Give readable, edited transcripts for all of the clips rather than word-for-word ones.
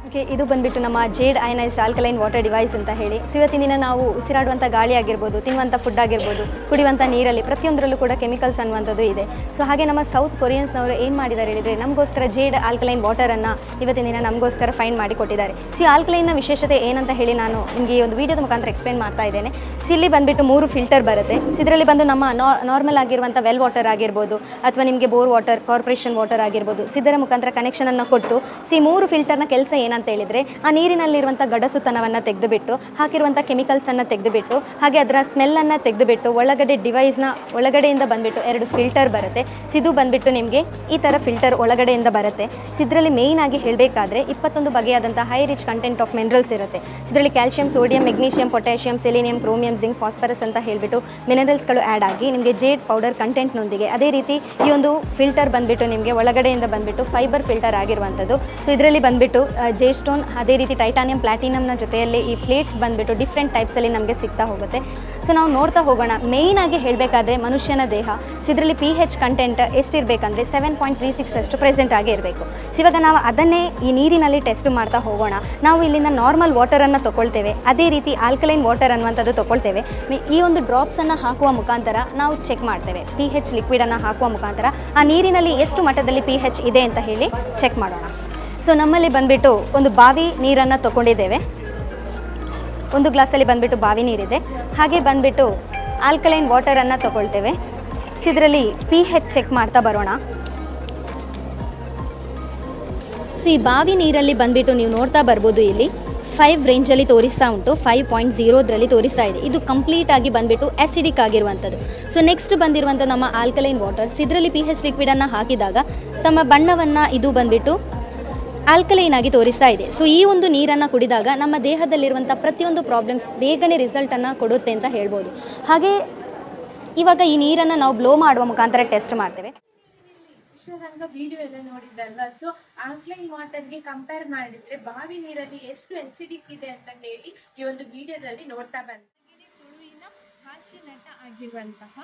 Okay, ಇದು ಬಂದುಬಿಟ್ಟು ನಮ್ಮ ಜೇಡ್ ಅಯನೈಸ್ಡ್ ಆಲ್ಕಲೈನ್ ವಾಟರ್ ಡಿವೈಸ್ ಅಂತ ಹೇಳಿ. ಸೊ ಇವತ್ತಿನ ದಿನ ನಾವು ಉಸಿರಾಡುವಂಥ ಗಾಳಿ ಆಗಿರ್ಬೋದು, ತಿನ್ನುವಂಥ ಫುಡ್ ಆಗಿರ್ಬೋದು, ಕುಡಿಯುವಂಥ ನೀರಲ್ಲಿ ಪ್ರತಿಯೊಂದರಲ್ಲೂ ಕೂಡ ಕೆಮಿಕಲ್ಸ್ ಅನ್ನುವಂಥದ್ದು ಇದೆ. ಸೊ ಹಾಗೆ ನಮ್ಮ ಸೌತ್ ಕೊರಿಯನ್ಸ್ನವರು ಏನು ಮಾಡಿದ್ದಾರೆ ಹೇಳಿದರೆ, ನಮಗೋಸ್ಕರ ಜೇಡ್ ಆಲ್ಕಲೈನ್ ವಾಟರನ್ನು ಇವತ್ತಿನ ದಿನ ನಮಗೋಸ್ಕರ ಫೈಂಡ್ ಮಾಡಿ ಕೊಟ್ಟಿದ್ದಾರೆ. ಸೊ ಈ ಆಲ್ಕಲೈನ್ನ ವಿಶೇಷತೆ ಏನಂತ ಹೇಳಿ ನಾನು ನಿಮಗೆ ಈ ಒಂದು ವೀಡಿಯೋದ ಮುಖಾಂತರ ಎಕ್ಸ್ಪ್ಲೇನ್ ಮಾಡ್ತಾ ಇದ್ದೇನೆ. ಸೊ ಇಲ್ಲಿ ಬಂದುಬಿಟ್ಟು 3 ಫಿಲ್ಟರ್ ಬರುತ್ತೆ. ಸೊ ಇದರಲ್ಲಿ ಬಂದು ನಮ್ಮ ನಾರ್ಮಲ್ ಆಗಿರುವಂಥ ವೆಲ್ ವಾಟರ್ ಆಗಿರ್ಬೋದು, ಅಥವಾ ನಿಮಗೆ ಬೋರ್ ವಾಟರ್, ಕಾರ್ಪೊರೇಷನ್ ವಾಟರ್ ಆಗಿರ್ಬೋದು, ಸೊ ಇದರ ಮುಖಾಂತರ ಕನೆಕ್ಷನನ್ನು ಕೊಟ್ಟು ಈ 3 ಫಿಲ್ಟರ್ನ ಕೆಲಸ ಏನಂತ ಹೇಳಿದರೆ, ಆ ನೀರಿನಲ್ಲಿರುವಂಥ ಗಡಸುತನವನ್ನು ತೆಗೆದುಬಿಟ್ಟು, ಹಾಕಿರುವಂಥ ಕೆಮಿಕಲ್ಸನ್ನು ತೆಗೆದುಬಿಟ್ಟು, ಹಾಗೆ ಅದರ ಸ್ಮೆಲ್ಲನ್ನು ತೆಗೆದುಬಿಟ್ಟು, ಒಳಗಡೆ ಡಿವೈಸ್ನ ಒಳಗಡೆಯಿಂದ ಬಂದುಬಿಟ್ಟು 2 ಫಿಲ್ಟರ್ ಬರುತ್ತೆ. ಸೊ ಇದು ಬಂದುಬಿಟ್ಟು ನಿಮಗೆ ಈ ಥರ ಫಿಲ್ಟರ್ ಒಳಗಡೆಯಿಂದ ಬರುತ್ತೆ. ಸೊ ಇದರಲ್ಲಿ ಮೇಯ್ನ್ ಆಗಿ ಹೇಳಬೇಕಾದ್ರೆ 21 ಬಗೆಯಾದಂಥ high rich content of minerals ಇರುತ್ತೆ. ಇದರಲ್ಲಿ calcium, sodium, magnesium, potassium, selenium, chromium, zinc, phosphorus ಅಂತ ಹೇಳಿಬಿಟ್ಟು ಮಿನರಲ್ಸ್ಗಳು ಆ್ಯಡ್ ಆಗಿ ನಿಮಗೆ ಜೇಡ್ ಪೌಡರ್ ಕಂಟೆಂಟ್ನೊಂದಿಗೆ, ಅದೇ ರೀತಿ ಈ ಒಂದು ಫಿಲ್ಟರ್ ಬಂದುಬಿಟ್ಟು ನಿಮಗೆ ಒಳಗಡೆಯಿಂದ ಬಂದುಬಿಟ್ಟು ಫೈಬರ್ ಫಿಲ್ಟರ್ ಆಗಿರುವಂಥದ್ದು. ಸೊ ಇದರಲ್ಲಿ ಬಂದುಬಿಟ್ಟು ಜೇಡ್ ಸ್ಟೋನ್, ಅದೇ ರೀತಿ ಟೈಟಾನಿಯಂ, ಪ್ಲಾಟಿನಮ್ನ ಜೊತೆಯಲ್ಲಿ ಈ ಪ್ಲೇಟ್ಸ್ ಬಂದುಬಿಟ್ಟು ಡಿಫ್ರೆಂಟ್ ಟೈಪ್ಸಲ್ಲಿ ನಮಗೆ ಸಿಗ್ತಾ ಹೋಗುತ್ತೆ. ಸೊ ನಾವು ನೋಡ್ತಾ ಹೋಗೋಣ. ಮೇಯ್ನಾಗಿ ಹೇಳಬೇಕಾದ್ರೆ ಮನುಷ್ಯನ ದೇಹ, ಸೊ ಇದರಲ್ಲಿ pH ಕಂಟೆಂಟ್ ಎಷ್ಟಿರಬೇಕಂದ್ರೆ 7.36 ಅಷ್ಟು ಪ್ರೆಸೆಂಟ್ ಆಗಿ ಇರಬೇಕು. ಸೊ ಇವಾಗ ನಾವು ಅದನ್ನೇ ಈ ನೀರಿನಲ್ಲಿ ಟೆಸ್ಟ್ ಮಾಡ್ತಾ ಹೋಗೋಣ. ನಾವು ಇಲ್ಲಿಂದ ನಾರ್ಮಲ್ ವಾಟರನ್ನು ತೊಗೊಳ್ತೇವೆ, ಅದೇ ರೀತಿ ಆಲ್ಕಲೈನ್ ವಾಟರ್ ಅನ್ನುವಂಥದ್ದು ತೊಗೊಳ್ತೇವೆ. ಈ ಒಂದು ಡ್ರಾಪ್ಸನ್ನು ಹಾಕುವ ಮುಖಾಂತರ ನಾವು ಚೆಕ್ ಮಾಡ್ತೇವೆ. pH ಲಿಕ್ವಿಡನ್ನು ಹಾಕುವ ಮುಖಾಂತರ ಆ ನೀರಿನಲ್ಲಿ ಎಷ್ಟು ಮಟ್ಟದಲ್ಲಿ pH ಇದೆ ಅಂತ ಹೇಳಿ ಚೆಕ್ ಮಾಡೋಣ. ಸೊ ನಮ್ಮಲ್ಲಿ ಬಂದುಬಿಟ್ಟು ಒಂದು ಬಾವಿ ನೀರನ್ನು ತೊಗೊಂಡಿದ್ದೇವೆ. 1 ಗ್ಲಾಸಲ್ಲಿ ಬಂದುಬಿಟ್ಟು ಬಾವಿ ನೀರಿದೆ. ಹಾಗೆ ಬಂದುಬಿಟ್ಟು ಆಲ್ಕಲೈನ್ ವಾಟರನ್ನು ತೊಗೊಳ್ತೇವೆ. ಸೊ ಇದರಲ್ಲಿ pH ಚೆಕ್ ಮಾಡ್ತಾ ಬರೋಣ. ಸೊ ಈ ಬಾವಿ ನೀರಲ್ಲಿ ಬಂದುಬಿಟ್ಟು ನೀವು ನೋಡ್ತಾ ಬರ್ಬೋದು, ಇಲ್ಲಿ 5 ರೇಂಜಲ್ಲಿ ತೋರಿಸ್ತಾ ಉಂಟು, 5.0 ತೋರಿಸ್ತಾ ಇದೆ. ಇದು ಕಂಪ್ಲೀಟಾಗಿ ಬಂದುಬಿಟ್ಟು ಆ್ಯಸಿಡಿಕ್ ಆಗಿರುವಂಥದ್ದು. ಸೊ ನೆಕ್ಸ್ಟ್ ಬಂದಿರುವಂಥ ನಮ್ಮ ಆಲ್ಕಲೈನ್ ವಾಟರ್ಸ್, ಇದರಲ್ಲಿ pH ಲಿಕ್ವಿಡನ್ನು ಹಾಕಿದಾಗ ತಮ್ಮ ಬಣ್ಣವನ್ನು ಇದು ಬಂದುಬಿಟ್ಟು ಆಲ್ಕಲೈನ್ ಆಗಿ ತೋರಿಸ್ತಾ ಇದೆ. ಸೊ ಈ ಒಂದು ನೀರನ್ನು ಕುಡಿದಾಗ ನಮ್ಮ ದೇಹದಲ್ಲಿರುವಂಥ ಪ್ರತಿಯೊಂದು ಪ್ರಾಬ್ಲಮ್ಸ್ ಬೇಗನೆ ರಿಸಲ್ಟನ್ನು ಕೊಡುತ್ತೆ ಅಂತ ಹೇಳ್ಬೋದು. ಹಾಗೆ ಇವಾಗ ಈ ನೀರನ್ನು ನಾವು ಬ್ಲೋ ಮಾಡುವ ಮುಖಾಂತರ ಟೆಸ್ಟ್ ಮಾಡ್ತೇವೆ. ರಂಗ ವಿಡಿಯೋ ಎಲ್ಲ ನೋಡಿದ್ರಲ್ವಾ. ಸೊ ಆಲ್ಕಲೈನ್ ವಾಟರ್ಗೆ ಕಂಪೇರ್ ಮಾಡಿದ್ರೆ ಬಾವಿ ನೀರಲ್ಲಿ ಎಷ್ಟು ಅಸಿಡಿಕ್ ಇದೆ ಅಂತ ಹೇಳಿ ಈ ಒಂದು ವಿಡಿಯೋದಲ್ಲಿ ನೋಡ್ತಾ ಬಂದ ತುಳುವಿನ ಹಾಸ್ಯ ನಟ ಆಗಿರುವಂತಹ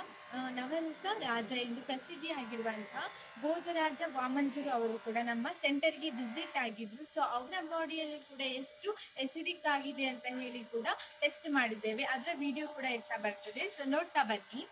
ನವರಸ ರಾಜ ಎಂದು ಪ್ರಸಿದ್ಧಿ ಆಗಿರುವಂತಹ ಭೋಜರಾಜ ವಾಮಂಜೂರು ಅವರು ಕೂಡ ನಮ್ಮ ಸೆಂಟರ್ಗೆ ವಿಸಿಟ್ ಆಗಿದ್ರು. ಸೊ ಅವರ ಬಾಡಿಯಲ್ಲಿ ಕೂಡ ಎಷ್ಟು ಎಸಿಡಿಕ್ ಆಗಿದೆ ಅಂತ ಹೇಳಿ ಕೂಡ ಟೆಸ್ಟ್ ಮಾಡಿದ್ದೇವೆ. ಅದರ ವಿಡಿಯೋ ಕೂಡ ಇರ್ತಾ ಬರ್ತದೆ. ಸೊ ನೋಡ್ತಾ ಬನ್ನಿ.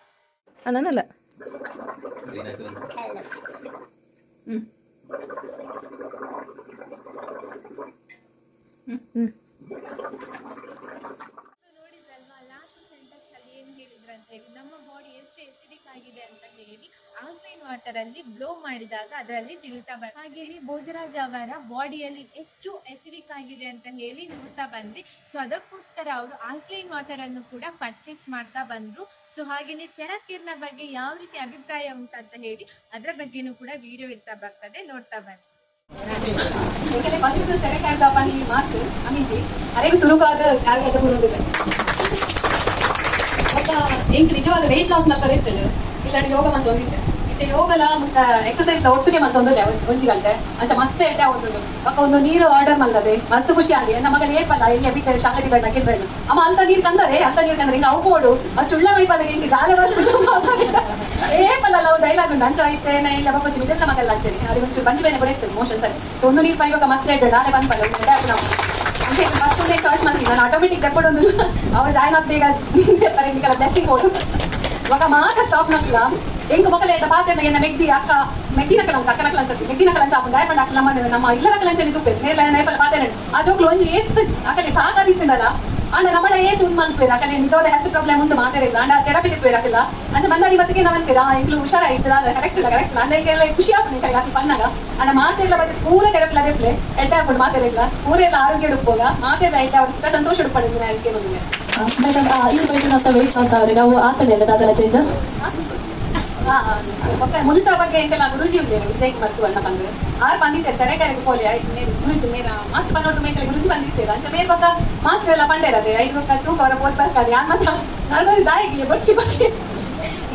ನೋಡಿದ್ರಲ್ವಾ, ಲಾಸ್ಟ್ ಸೆಂಟೆನ್ಸ್ ಅಲ್ಲಿ ಏನು ಹೇಳಿದ್ರು ಅಂತ ಹೇಳಿ, ನಮ್ಮ ಬಾಡಿ ಎಷ್ಟು ಎಸಿಡಿಕ್ ಆಗಿದೆ ಅಂತ ಹೇಳಿ ಆಲ್ಕಲೈನ್ ವಾಟರ್ ಅಲ್ಲಿ ಬ್ಲೋ ಮಾಡಿದಾಗ ಅದರಲ್ಲಿ ತಿಳಿತಾ ಬರ್ತದೆ. ಹಾಗೆ ಭೋಜರಾಜ್ ಅವರ ಬಾಡಿಯಲ್ಲಿ ಎಷ್ಟು ಎಸಿಡಿಕ್ ಆಗಿದೆ ಅಂತ ಹೇಳಿ ನೋಡ್ತಾ ಬಂದ್ರಿ. ಸೊ ಅದಕ್ಕೋಸ್ಕರ ಅವರು ಆಲ್ಕಲೈನ್ ವಾಟರ್ ಅನ್ನು ಕೂಡ ಪರ್ಚೇಸ್ ಮಾಡ್ತಾ ಬಂದ್ರು. ಸೊ ಹಾಗೆಯೇ ಸೆರಾಕಿರ್ನ ಬಗ್ಗೆ ಯಾವ ರೀತಿ ಅಭಿಪ್ರಾಯ ಉಂಟಂತ ಹೇಳಿ ಅದರ ಬಗ್ಗೆನೂ ಕೂಡ ವಿಡಿಯೋ ಇರ್ತಾ ಬರ್ತದೆ, ನೋಡ್ತಾ ಬನ್ನಿ. ಫಸ್ಟ್ ಸೆರೆಕಾರ್ದ ಪನಿ ಮಾಸ್ಟು ಅಮಿಜಿ ಅರೆಗೂ ಸುಲಭವಾದ ಕಾರ್ಯದ ಬರುವುದಿಲ್ಲ. ಎಂಕ್ ನಿಜವಾದ ವೆಯ್ಟ್ ಲಾಸ್ ಮಲ್ತಾರೆ ಇರ್ತದೆ. ಇಲ್ಲಾಡಿ ಯೋಗ ಮಂತ್ ಒಂದಿದ್ದೆ ಇತ್ತೆ ಯೋಗಲ ಮತ್ತೆ ಎಕ್ಸಸೈಸ್ ಒಟ್ಟಿಗೆ ಮಂತೊಂದಿಲ್ಲ ಒಂಜಿಗಂಟೆ ಅಂಚ ಮಸ್ತ್ ಎಟ್ಟೆ ಒಂದು ಅಕ್ಕ ಒಂದು ನೀರು ಆರ್ಡರ್ ಮಾಡ್ತದೆ. ಮಸ್ತ್ ಖುಷಿ ಆಗಿ ನಮಗೆ ಏಪಲ್ಲ ಇಲ್ಲಿ ಬಿಟ್ಟರೆ ಶಾಲೆಗೆ ಬೇಡ ಕಿಲ್ಬೇಡ ಅಮ್ಮ ಅಂತ ನೀರು ಕಂದರೆ ಹಿಂಗೆ ಅವ್ಬೋಡು ಆ ಚುಳ್ಳ ವೈಪಲ್ಗೆ ಹಿಂಗೆ ಗಾಳಿ ಏಪಲ್ಲ ನಾವು ಡೈಲಾಗ್ ಉಂಟು ಅಂಚ ಐತೆ ಇಲ್ಲ ಕೊಂಚ ಮಿಡಲ್ ಮಗಲ್ಲ ಅಂಚರಿ ಅಲ್ಲಿ ಒಂಚೂರು ಬಂಜಿ ಬೇನೆ ಬರೀ ಮೋಷನ್ ಸರಿ ಒಂದು ನೀರು ಪೈವಾಗ ಮಸ್ತ್ ಇಟ್ಟು ನಾಳೆ ಬಂದ್ಪಲ್ಲ ನಾವು అంటే ఫస్ట్ ఉండే చాయిస్ మనకి మన ఆటోమేటిక్ ఎప్పుడు ఉంది అవ జాయిన్ అవుతేగా తరగతికల బ్లెస్సింగ్ కోడు ఒక మాట స్టాప్ నక్కల ఇంక మొక్కలే పాతే మెన్న మెగ్ది అక్క మెగ్ది నక్కల అక్క నక్కల అన్సతి మెగ్ది నక్కల చాపు గాయపడ అక్క ನಮ್ಮ ಇಲ್ಲ ನಕ್ಕಲ ಅನ್ಸನಿ ತುಪ್ಪೆ ನೇರ್ಲ ನೇಪಲ ಪಾತೆ ಆ ಜೋಕ್ಲು ಒಂಜಿ ಏತ್ ಅಕ್ಕಲಿ ಸಾಕಾದಿತ್ತಂಡಲ್ಲ ಅಂಡ ನಮ್ಮಡ ಏತ್ ಉಂದ್ ಮನ್ಪೇರ ಅಕ್ಕಲಿ ನಿಜವಾದ ಹೆಲ್ತ್ ಪ್ರಾಬ್ಲಮ್ ಉಂಟು ಮಾತಾಡಿಲ್ಲ ಅಂಡ ಥೆರಪಿ ತಿಪ್ಪೇರ ಅಕ್ಕಲ್ಲ ಅಂಚ ಬಂದಾರಿ ಇವತ್ತಿಗೆ ನಾವು ಅನ್ಪೇರ ಇಂಕ್ಲು ಹುಷಾರಾಯ್ತದ ಕರೆಕ್ಟ್ ಇಲ್ಲ ಅಂದೆಲ್ಲ ಖುಷಿ ಆಗ್ತದೆ ಕೈ ಹಾಕಿ ಬಂದಾಗ ಅಂಡ ಮಾತೆಲ್ಲ ಬತ್ತೆ ಪೂರ ಥೆರಪಿಲ್ಲ ಅದೆಪ್ಲೆ ಎಡ್ಡೆ ಹಾಕೊಂಡು ಮಾತಾಡಿಲ್ಲ ಪೂರೆಲ್ಲ ಆರೋಗ್ಯ ಹುಡುಕೋಗ ಮಾತೆಲ್ಲ ಐತೆ ಅವ್ರ ಸಂತೋಷ ಹುಡುಪಡಿದ್ದೀನಿ ಅದಕ್ಕೆ ನಮಗೆ ಈ ವಯಸ್ಸಿನ ವೆಯ್ಟ್ ಲಾಸ್ ಅವರಿಗೆ ನಾವು ಆಗ್ತದೆ ಅದೆಲ್ಲ ಚೇಂಜಸ್ ಮುಲ್ತ ಬಗ್ಗೆ ಎಂಕೆಲ್ಲ ಗುರುಜಿ ಉಂಟೇನೆ ವಿಜಯ್ ಕುಮಾರ್ ಸುವರ್ಣ ಬಂದ್ರೆ ಆರು ಬಂದಿದ್ದಾರೆ ಸೆರೆಕಾರಿಗೆ ಪೋಲಿ ಗುರುಜಿ ಮೇರ ಮಾಸ್ಟರ್ ಬಂದೋದು ಮೇಕಲೆ ಗುರುಜಿ ಬಂದಿರ್ತೇವೆ ಅಂಚ ಮೇರ್ ಪಕ್ಕ ಮಾಸ್ಟರ್ ಎಲ್ಲ ಪಂಡೇರದೆ 5 ಪಕ್ಕ ತೂಕ ಅವರ ಬೋದ್ ಬರ್ತಾರೆ ಯಾರು ಮಾತ್ರ ನಾನು ದಾಯಿಗೆ ಬಡ್ಸಿ ಬಡ್ಸಿ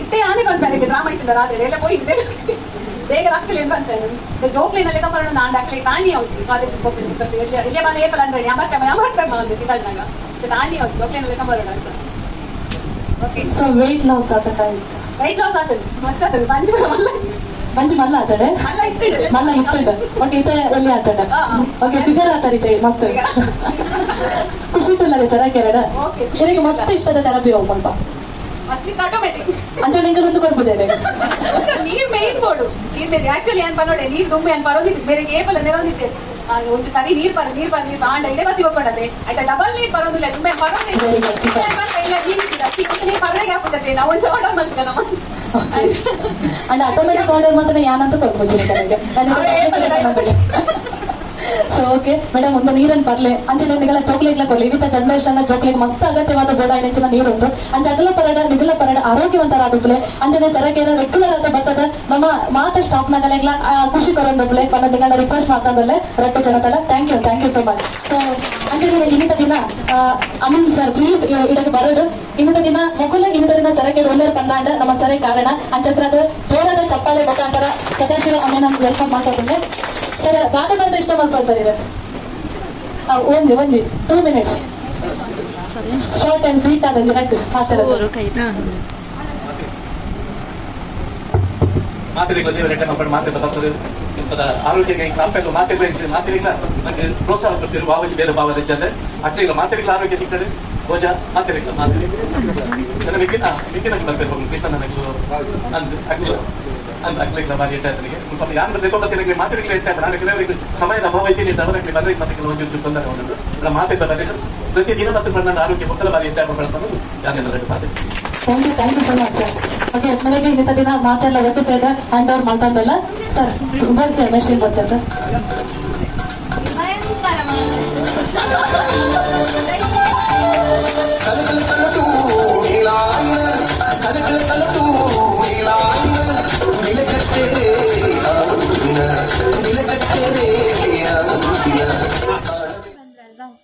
ಇತ್ತೇ ಆನೆ ಬಂತಾರೆ ಡ್ರಾಮಾ ಇತ್ತಿಲ್ಲ ರಾತ್ರಿ ಎಲ್ಲ ಹೋಗಿದ್ದೆ ಬೇಗ ಆಗ್ತಲೇ ಬಂತಾರೆ ಜೋಕ್ಲಿನಲ್ಲಿ ತಗೊಂಡು ನಾನು ಹಾಕ್ಲಿ ತಾನಿ ಹೌದು ಕಾಲೇಜಿಗೆ ಹೋಗ್ತೀನಿ ಇಲ್ಲೇ ಬಂದು ಏಪಲ್ ಅಂದ್ರೆ ಯಾಮಾಡ್ತಾರೆ ಒಂದು ತಿಳ್ನಾಗ ತಾನಿ ಹೌದು ಜೋಕ್ಲಿನಲ್ಲಿ ತಗೊಂಡು ಅಂತ ಓಕೆ ಸೊ ವೆಯ್ಟ್ ಲಾಸ್ ಆಗ್ತದೆ ವೆಯ್ಟ್ ಲಾಸ್ ಆಗ್ತದೆ ಮಸ್ತ್ ಆಗ್ತದೆ ಪಂಚ ಮಂಜಿ ಮಲ್ಲ ಆತಡೆ ಮಲ್ಲ ಇತ್ತುಂಡು ಓಕೆ ಇತ್ತೆ ಎಲ್ಲಿ ಆತಡ ಓಕೆ ಫಿಗರ್ ಆತರಿತೆ ಮಸ್ತ್ ಖುಷಿ ಇತ್ತಲ್ಲದೆ ಸರ ಕೆರಡ ನನಗೆ ಮಸ್ತ್ ಇಷ್ಟದ ಥೆರಪಿ ಹೋಗ್ಬಲ್ಪ ಅಂತ ನಿಂಗೆ ಒಂದು ಕೊಡ್ಬೋದೇನೆ ನೀರ್ ಮೇನ್ ಬೋಡು ನೀರ್ ಮೇಲೆ ಆಕ್ಚುಲಿ ಏನ್ ಪನ್ನೋಡೆ ನೀರ್ ದುಂಬೆ ಏನ್ ಬರೋದಿತ್ತು ಬೇರೆ ಏಪಲ್ಲ ನೆರೋದಿತ್ತೆ ಒಂಚು ಸರಿ ನೀರ್ ಬಾಂಡ ಇಡೇ ಬತ್ತಿ ಹೋಗ್ಕೊಡದೆ ಆಯ್ತಾ ಡಬಲ್ ನೀರ್ ಬರೋದಿಲ್ಲ ದುಂಬೆ ಬರೋದಿಲ್ಲ ನೀರ್ ಬರೋಗೆ ಆಗ್ತದೆ ನಾವು ಒಂದು ಆರ್ಡರ್ ಮಾಡ್ತೀವಿ ನಮ್ಮ ಅಂಡ್ ಆಟೋಮೆಟಿಕ್ ಆರ್ಡರ್ ಮಾತ್ರ ಯಾನಂತ ಕೊಡ್ಬೋದು ಸೊ ಓಕೆ ಮೇಡಮ್ ಒಂದು ನೀರನ್ನು ಬರ್ಲೆ ಅಂಚೆ ನಿಗಳ ಚೋಕ್ಲೇಟ್ ಬರ್ಲಿ ಇವತ್ತ ಜನ್ರೇಷನ್ ಚೋಕ್ಲೇಟ್ ಮಸ್ತ್ ಅಗತ್ಯವಾದ ಬೋಡ ಹೆಚ್ಚಿನ ನೀರುಂಟು ಅಂಚೆ ಅಗಲ ಪರಡ ನಿಗಲ ಪರಡ ಆರೋಗ್ಯವಂತರಾದಪ್ಲೆ ಅಂಜನೆ ಸರಕೇನ ರೆಗ್ಯುಲರ್ ಆದ ಬರ್ತದ ನಮ್ಮ ಮಾತ ಸ್ಟಾಪ್ ನಗಲೆಗ್ಲ ಖುಷಿ ಕೊರೊಂದಪ್ಲೆ ಬಂದ ನಿಗಳ ರಿಕ್ವೆಸ್ಟ್ ಮಾತಾಡಲೆ ರೊಟ್ಟ ಜನತಲ್ಲ ಥ್ಯಾಂಕ್ ಯು ಸೋ ಮಚ್ ಸೊ ಅಂಜೆ ಇನ್ನಿತ ದಿನ ಅಮೀನ್ ಸರ್ ಪ್ಲೀಸ್ ಇದಕ್ಕೆ ಬರೋದು ಇನ್ನಿತ ದಿನ ಮೊಕುಲ ಇನ್ನಿತ ದಿನ ಸರಕೇಡು ಒಳ್ಳೆಯ ಕನ್ನಡ ನಮ್ಮ ಸರಿ ಕಾರಣ ಅಂಚಸ್ರದ ಜೋರಾದ ಚಪ್ಪಾಳೆ ಮುಖಾಂತರ ಸದಾಶಿವ ಅಮೀನ್ ವೆಲ್ಕಮ್ ಮಾತಾಡ್ತೇನೆ ಸರ್ ಗಾದೆ ಬಂದ ಇಷ್ಟ ಮಾಡ್ಕೊಳ್ತಾರೆ ಇದೆ ಒಂದು 2 minutes ಶಾರ್ಟ್ ಅಂಡ್ ಸ್ವೀಟ್ ಆದಲ್ಲಿ ರಟ್ಟು ಮಾತಿರಿಗಳ ದೇವರ ಮಕ್ಕಳು ಮಾತಿದ್ದ ಭಕ್ತರು ಆರೋಗ್ಯ ಕಾಂಪೆಲ್ಲ ಮಾತಿರಿಗಳ ನನಗೆ ಪ್ರೋತ್ಸಾಹ ಕೊಡ್ತಿರುವ ಬಾಬಾಜಿ ಬೇರೆ ಬಾಬಾ ಅಂದರೆ ಅಟ್ಲಿಗಳ ಮಾತಿರಿಗಳ ಆರೋಗ್ಯ ಸಿಗ್ತದೆ ಭೋಜ ಮಾತಿರಿಗಳ ನನ್ನ ಮಿಕ್ಕಿನಾಗಿ ಬರಬೇಕು ಕೃಷ್ಣ ನನಗೆ ಅಗ್ಲಿಗಳ ಬಾರಿ ಇಟ್ಟನಿಗೆ ಸ್ವಲ್ಪ ಯಾರು ತೆಗೊಂಬತ್ತಿನ ಮಾತಿರಿಗಳ ಇಟ್ಟಾಗ ನಾನು ಕೆಲವರಿಗೆ ಸಮಯದ ಅಭಾವ ಇದ್ದೀನಿ ಅವರಿಗೆ ಬರಲಿಕ್ಕೆ ಮತ್ತೆ ಕೆಲವೊಂದು ತೊಂದರೆ ಉಂಟು ಮಾತಿದ್ದ ಬರೀ ಪ್ರತಿದಿನ ಮತ್ತು ನನ್ನ ಆರೋಗ್ಯ ಮೊದಲ ಬಾರಿ ಇಟ್ಟಾಗ ಬಳಸಲು ಯಾರೆಲ್ಲ ಮಾತಿದ್ದೆ thank you so much sir okay ನನಗೆ ಇಂಥ ದಿನ ಮಾತೆಲ್ಲ ಒಟ್ಟು ಸೇರಿದ ಹ್ಯಾಂಡ್ ಓವರ್ ಮಾತಾಡಲ್ಲ ಸರ್ ಬರ್ತೀವಿ ಮೆಷಿನ್ ಬರ್ತೀವಿ ಸರ್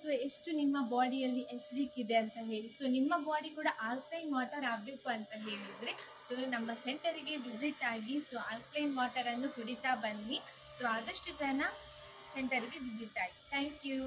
ಸೊ ಎಷ್ಟು ನಿಮ್ಮ ಬಾಡಿಯಲ್ಲಿ ಎಸಿಡಿಕ್ ಇದೆ ಅಂತ ಹೇಳಿ, ಸೊ ನಿಮ್ಮ ಬಾಡಿ ಕೂಡ ಆಲ್ಕಲೈನ್ ವಾಟರ್ ಆಗಬೇಕು ಅಂತ ಹೇಳಿದ್ರೆ ಸೊ ನಮ್ಮ ಸೆಂಟರಿಗೆ ವಿಸಿಟ್ ಆಗಿ ಸೊ ಆಲ್ಕಲೈನ್ ವಾಟರ್ ಅನ್ನು ಕುಡಿತಾ ಬನ್ನಿ. ಸೊ ಆದಷ್ಟು ಜನ ಸೆಂಟರ್ಗೆ ವಿಸಿಟ್ ಆಗಿ. Thank you.